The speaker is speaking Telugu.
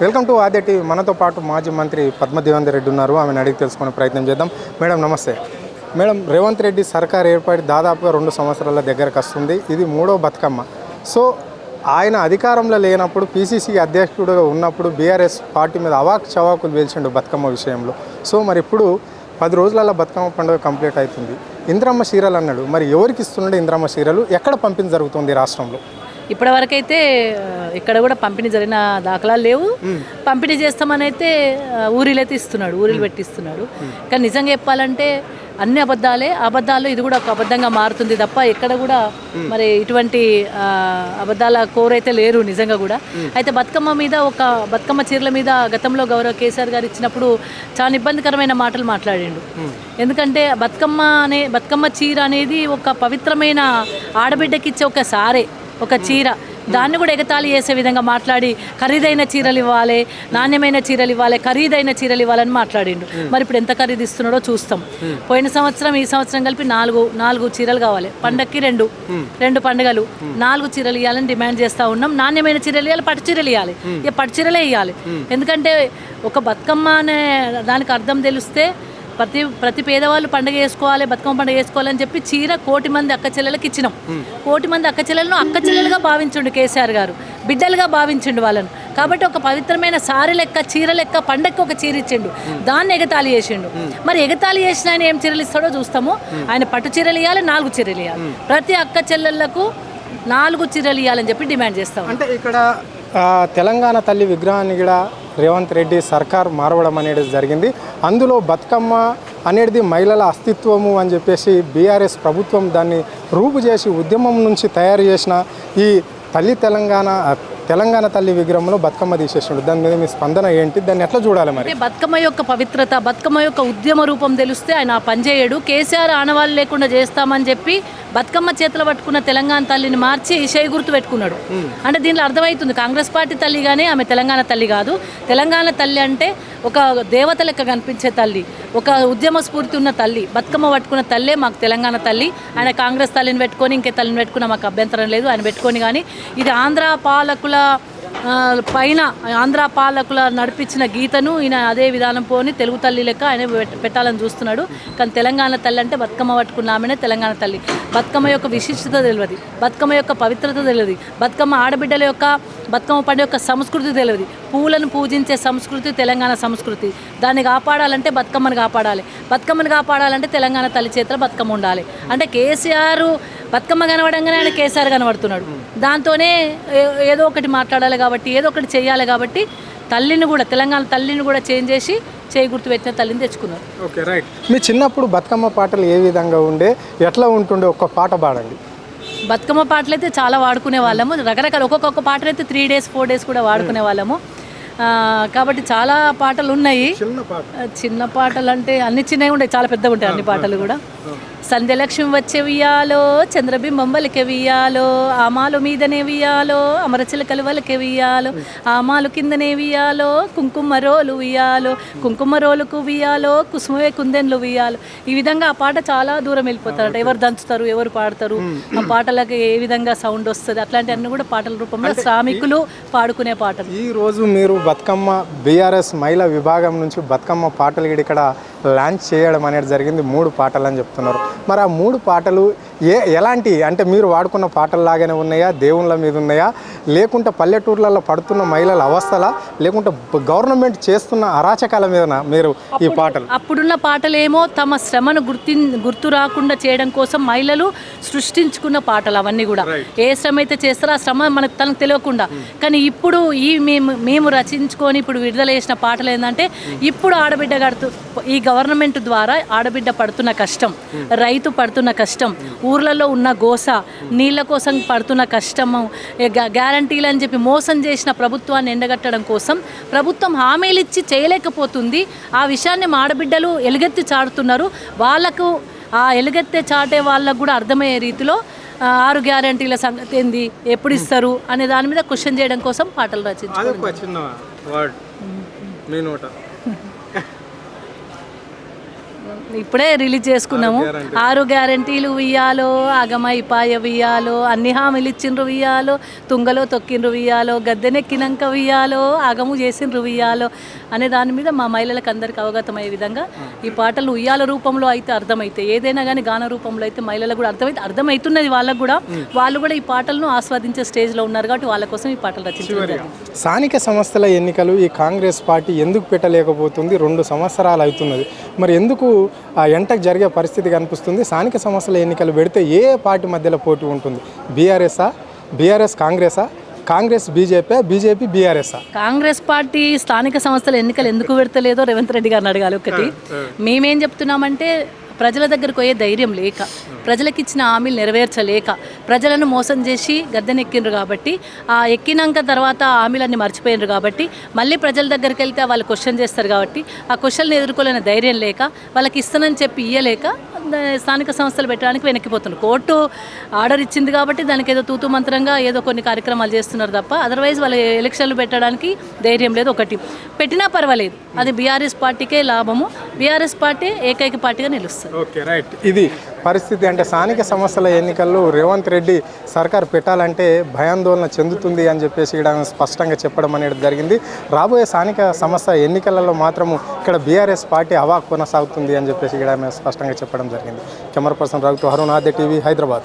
Welcome to Aadya TV. మనతో పాటు మాజీ మంత్రి పద్మదేవేందర్ రెడ్డి ఉన్నారు. ఆమెను అడిగి తెలుసుకునే ప్రయత్నం చేద్దాం. మేడం నమస్తే. మేడం, రేవంత్ రెడ్డి సర్కార్ ఏర్పడి దాదాపుగా 2 సంవత్సరాల దగ్గరకు వస్తుంది. ఇది 3వ బతుకమ్మ. సో ఆయన అధికారంలో లేనప్పుడు పీసీసీ అధ్యక్షుడుగా ఉన్నప్పుడు బీఆర్ఎస్ పార్టీ మీద అవాక్ చవాకులు వేల్చిండు బతుకమ్మ విషయంలో. సో మరి ఇప్పుడు 10 రోజులలో బతుకమ్మ పండుగ కంప్లీట్ అవుతుంది. ఇంద్రమ్మ చీరలు అన్నాడు. మరి ఎవరికి ఇస్తున్నాడు ఇంద్రమ్మ చీరలు? ఎక్కడ పంపిణీ జరుగుతుంది రాష్ట్రంలో? ఇప్పటివరకైతే ఇక్కడ కూడా పంపిణీ జరిగిన దాఖలాలు లేవు. పంపిణీ చేస్తామని అయితే ఊరిలో ఇస్తున్నాడు, ఊరిలు పెట్టిస్తున్నాడు. కానీ నిజంగా చెప్పాలంటే అన్ని అబద్ధాల్లో ఇది కూడా ఒక అబద్ధంగా మారుతుంది తప్ప ఎక్కడ కూడా మరి ఇటువంటి అబద్ధాల కోరైతే లేరు నిజంగా కూడా. అయితే బతుకమ్మ చీరల మీద గతంలో గౌరవ కేసీఆర్ గారు ఇచ్చినప్పుడు చాలా ఇబ్బందికరమైన మాటలు మాట్లాడిండు. ఎందుకంటే బతుకమ్మ చీర అనేది ఒక పవిత్రమైన ఆడబిడ్డకి ఇచ్చే ఒక సారే, ఒక చీర, దాన్ని కూడా ఎగతాళి చేసే విధంగా మాట్లాడి ఖరీదైన చీరలు ఇవ్వాలి, నాణ్యమైన చీరలు ఇవ్వాలి, ఖరీదైన చీరలు ఇవ్వాలని మాట్లాడిండు. మరి ఇప్పుడు ఎంత ఖరీదు ఇస్తున్నాడో చూస్తాం. పోయిన సంవత్సరం ఈ సంవత్సరం కలిపి నాలుగు చీరలు కావాలి. పండక్కి రెండు పండుగలు 4 చీరలు ఇవ్వాలని డిమాండ్ చేస్తూ ఉన్నాం. నాణ్యమైన చీరలు ఇవ్వాలి, పట్టు చీరలు ఇవ్వాలి. ఇక పట్టు చీరలే ఇవ్వాలి. ఎందుకంటే ఒక బతుకమ్మ అనే దానికి అర్థం తెలిస్తే ప్రతి పేదవాళ్ళు పండుగ చేసుకోవాలి, బతుకమ్మ పండుగ చేసుకోవాలని చెప్పి చీర 1 కోటి మంది అక్క చెల్లెలకు ఇచ్చినాం. 1 కోటి మంది అక్క చెల్లెలను అక్క చెల్లెలుగా భావించిండు కేసీఆర్ గారు, బిడ్డలుగా భావించిండు వాళ్ళను. కాబట్టి ఒక పవిత్రమైన సారీ లెక్క, చీర లెక్క పండగకి ఒక చీర ఇచ్చిండు, దాన్ని ఎగతాళి చేసిండు. మరి ఎగతాళి చేసిన ఆయన ఏం చీరలు ఇస్తాడో చూస్తాము. ఆయన పట్టు చీరలు ఇవ్వాలి, 4 చీరలు ఇవ్వాలి, ప్రతి అక్క చెల్లెళ్లకు 4 చీరలు ఇవ్వాలని చెప్పి డిమాండ్ చేస్తాం. అంటే ఇక్కడ తెలంగాణ తల్లి విగ్రహాన్ని కూడా రేవంత్ రెడ్డి సర్కార్ మారవడం అనేది జరిగింది. అందులో బతుకమ్మ అనేది మహిళల అస్తిత్వము అని చెప్పేసి బీఆర్ఎస్ ప్రభుత్వం దాన్ని రూపు చేసి ఉద్యమం నుంచి తయారు చేసిన ఈ తెలంగాణ తల్లి విగ్రహంలో బతుకమ్మ తీసేసాడు. దాని మీద మీ స్పందన ఏంటి? దాన్ని ఎట్లా చూడాలి? మరి బతుకమ్మ యొక్క పవిత్రత, బతుకమ్మ యొక్క ఉద్యమ రూపం తెలిస్తే ఆయన పనిచేయడు. కేసీఆర్ ఆనవాళ్ళు లేకుండా చేస్తామని చెప్పి బతుకమ్మ చేతులు పట్టుకున్న తెలంగాణ తల్లిని మార్చి చేయి గుర్తు పెట్టుకున్నాడు. అంటే దీంట్లో అర్థమవుతుంది కాంగ్రెస్ పార్టీ తల్లి కానీ ఆమె తెలంగాణ తల్లి కాదు. తెలంగాణ తల్లి అంటే ఒక దేవత లెక్క కనిపించే తల్లి, ఒక ఉద్యమ స్ఫూర్తి ఉన్న తల్లి, బతుకమ్మ పట్టుకున్న తల్లే మాకు తెలంగాణ తల్లి. ఆయన కాంగ్రెస్ తల్లిని పెట్టుకొని ఇంకే తల్లిని పెట్టుకున్న మాకు అభ్యంతరం లేదు, ఆయన పెట్టుకొని. కానీ ఇది ఆంధ్ర పాలకుల నడిపించిన గీతను ఈయన అదే విధానం పోని తెలుగు తల్లి లెక్క ఆయన పెట్టాలని చూస్తున్నాడు. కానీ తెలంగాణ తల్లి అంటే బతుకమ్మ పట్టుకున్న ఆమెనే తెలంగాణ తల్లి. బతుకమ్మ యొక్క విశిష్టత తెలియదు, బతుకమ్మ యొక్క పవిత్రత తెలియదు, బతుకమ్మ ఆడబిడ్డల యొక్క బతుకమ్మ పండుగ యొక్క సంస్కృతి తెలియదు. పూలను పూజించే సంస్కృతి తెలంగాణ సంస్కృతి. దాన్ని కాపాడాలంటే బతుకమ్మని కాపాడాలంటే తెలంగాణ తల్లి చేతిలో బతుకమ్మ ఉండాలి. అంటే కేసీఆర్ బతుకమ్మ కనబడంగానే ఆయన కేసీఆర్ కనబడుతున్నాడు. దాంతోనే ఏదో ఒకటి మాట్లాడాలి కాబట్టి, ఏదో ఒకటి చేయాలి కాబట్టి తెలంగాణ తల్లిని కూడా చేంజ్ చేసి చేయి గుర్తు పెట్టిన తల్లిని తెచ్చుకున్నారు. Okay, right. మీ చిన్నప్పుడు బతుకమ్మ పాటలు ఏ విధంగా ఉండే, ఎట్లా ఉంటుండే? ఒక్క పాట పాడండి. బతుకమ్మ పాటలు అయితే చాలా వాడుకునే వాళ్ళము. రకరకాల ఒక్కొక్క పాటలు అయితే 3 days 4 days కూడా వాడుకునే వాళ్ళము. కాబట్టి చాలా పాటలు ఉన్నాయి. చిన్న పాటలు అంటే అన్ని చిన్నవి ఉంటాయి, చాలా పెద్దగా ఉంటాయి అన్ని పాటలు కూడా. సంధ్యలక్ష్మి వచ్చే వియాలో, చంద్రబింబం వలికే వియాలో, ఆమాలు మీదనే వియాలో, అమరచిలకలు వలికే వియాలో, ఆమాలు కిందనే వియాలో, కుంకుమ రోలు వియాలో, కుంకుమ రోలుకు వియాలో, కుసుమవే కుందెన్లు వియాలో. ఈ విధంగా ఆ పాట చాలా దూరం వెళ్ళిపోతారట. ఎవరు దంచుతారు, ఎవరు పాడతారు, ఆ పాటలకు ఏ విధంగా సౌండ్ వస్తుంది, అట్లాంటివన్నీ కూడా పాటల రూపంలో శ్రామికులు పాడుకునే పాటలు. ఈ రోజు మీరు బతుకమ్మ బీఆర్ఎస్ మహిళా విభాగం నుంచి బతుకమ్మ పాటలు ఇక్కడ లాంచ్ చేయడం అనేది జరిగింది. 3 పాటలు అని చెప్తున్నారు. మరి ఆ 3 పాటలు ఎలాంటి, అంటే మీరు వాడుకున్న పాటల్లాగానే ఉన్నాయా, దేవుళ్ళ మీద ఉన్నాయా, లేకుంటే పల్లెటూర్లలో పడుతున్న మహిళల అవస్థలా, లేకుంటే గవర్నమెంట్ చేస్తున్న అరాచకాల మీద మీరు ఈ పాటలు? అప్పుడున్న పాటలేమో తమ శ్రమను గుర్తు రాకుండా చేయడం కోసం మహిళలు సృష్టించుకున్న పాటలు అవన్నీ కూడా. ఏ శ్రమ అయితే చేస్తారో ఆ శ్రమ తనకు తెలియకుండా. కానీ ఇప్పుడు మేము రచించుకొని ఇప్పుడు విడుదల చేసిన పాటలు ఏంటంటే, ఇప్పుడు ఆడబిడ్డ ఈ గవర్నమెంట్ ద్వారా ఆడబిడ్డ పడుతున్న కష్టం, రైతు పడుతున్న కష్టం, ఊర్లలో ఉన్న గోస, నీళ్ళ కోసం పడుతున్న కష్టము, గ్యారంటీలు అని చెప్పి మోసం చేసిన ప్రభుత్వాన్ని ఎండగట్టడం కోసం ప్రభుత్వం హామీలు ఇచ్చి చేయలేకపోతుంది. ఆ విషయాన్ని మా ఆడబిడ్డలు ఎలుగెత్తి చాటుతున్నారు. వాళ్ళకు ఆ ఎలుగెత్తే చాటే వాళ్ళకు కూడా అర్థమయ్యే రీతిలో 6 గ్యారంటీల సంగతి ఏంది, ఎప్పుడు ఇస్తారు అనే దాని మీద క్వశ్చన్ చేయడం కోసం పాటలు రచించారు. ఇప్పుడే రిలీజ్ చేసుకున్నాము 6 గ్యారంటీలు వియ్యాలో ఆగమై పాయ వియ్యాలో అన్ని హామీలు ఇచ్చిండ్రు వియ్యాలో తుంగలో తొక్కిండ్రు వియ్యాలో గద్దెనెక్కినాక వియ్యాలో ఆగము చేసిండ్రు వియ్యాలో అనే దాని మీద మా మహిళలకు అందరికీ అవగతమయ్యే విధంగా ఈ పాటలు ఉయ్యాల రూపంలో అయితే అర్థమైతే ఏదైనా కానీ గాన రూపంలో అయితే మహిళలకు కూడా అర్థమవుతున్నది వాళ్ళకు కూడా వాళ్ళు కూడా ఈ పాటలను ఆస్వాదించే స్టేజ్లో ఉన్నారు కాబట్టి వాళ్ళ కోసం ఈ పాటలు రచించారు. స్థానిక సంస్థల ఎన్నికలు ఈ కాంగ్రెస్ పార్టీ ఎందుకు పెట్టలేకపోతుంది? 2 సంవత్సరాలు అవుతున్నది. మరి ఎందుకు ఆ ఎంటకు జరిగే పరిస్థితి కనిపిస్తుంది? స్థానిక సంస్థల ఎన్నికలు పెడితే ఏ పార్టీ మధ్యలో పోటీ ఉంటుంది? బీఆర్ఎస్ కాంగ్రెసా, Congress BJP BRS? Congress party స్థానిక సంస్థల ఎన్నికలు ఎందుకు పెడతలేదో రేవంత్ రెడ్డి గారిని అడగాలి. ఒకటి మేమేం చెప్తున్నామంటే ప్రజల దగ్గరకు పోయే ధైర్యం లేక, ప్రజలకు ఇచ్చిన హామీలు నెరవేర్చలేక, ప్రజలను మోసం చేసి గద్దెనెక్కిండ్రు కాబట్టి ఆ ఎక్కినాక తర్వాత హామీలన్నీ మర్చిపోయినరు కాబట్టి మళ్ళీ ప్రజల దగ్గరికి వెళ్తే వాళ్ళు క్వశ్చన్ చేస్తారు కాబట్టి ఆ క్వశ్చన్లు ఎదుర్కోలేని ధైర్యం లేక, వాళ్ళకి ఇస్తానని చెప్పి ఇయ్యలేక స్థానిక సంస్థలు పెట్టడానికి వెనక్కిపోతున్నారు. కోర్టు ఆర్డర్ ఇచ్చింది కాబట్టి దానికి ఏదో తూతు మంత్రంగా ఏదో కొన్ని కార్యక్రమాలు చేస్తున్నారు తప్ప అదర్వైజ్ వాళ్ళ ఎలక్షన్లు పెట్టడానికి ధైర్యం లేదు. ఒకటి పెట్టినా పర్వాలేదు, అది బీఆర్ఎస్ పార్టీకే లాభము, బీఆర్ఎస్ పార్టీ ఏకైక పార్టీగా నిలుస్తుంది. Okay, right. ఇది పరిస్థితి. అంటే స్థానిక సంస్థల ఎన్నికల్లో రేవంత్ రెడ్డి సర్కార్ పెట్టాలంటే భయాందోళన చెందుతుంది అని చెప్పేసి ఇక్కడ స్పష్టంగా చెప్పడం అనేది జరిగింది. రాబోయే స్థానిక సంస్థ ఎన్నికలలో మాత్రము ఇక్కడ బీఆర్ఎస్ పార్టీ హవా కొనసాగుతుంది అని చెప్పేసి ఇక్కడ స్పష్టంగా చెప్పడం జరిగింది. కెమెరా పర్సన్ రఘుతో, అరుణ్ ఆద్య టీవీ, హైదరాబాద్.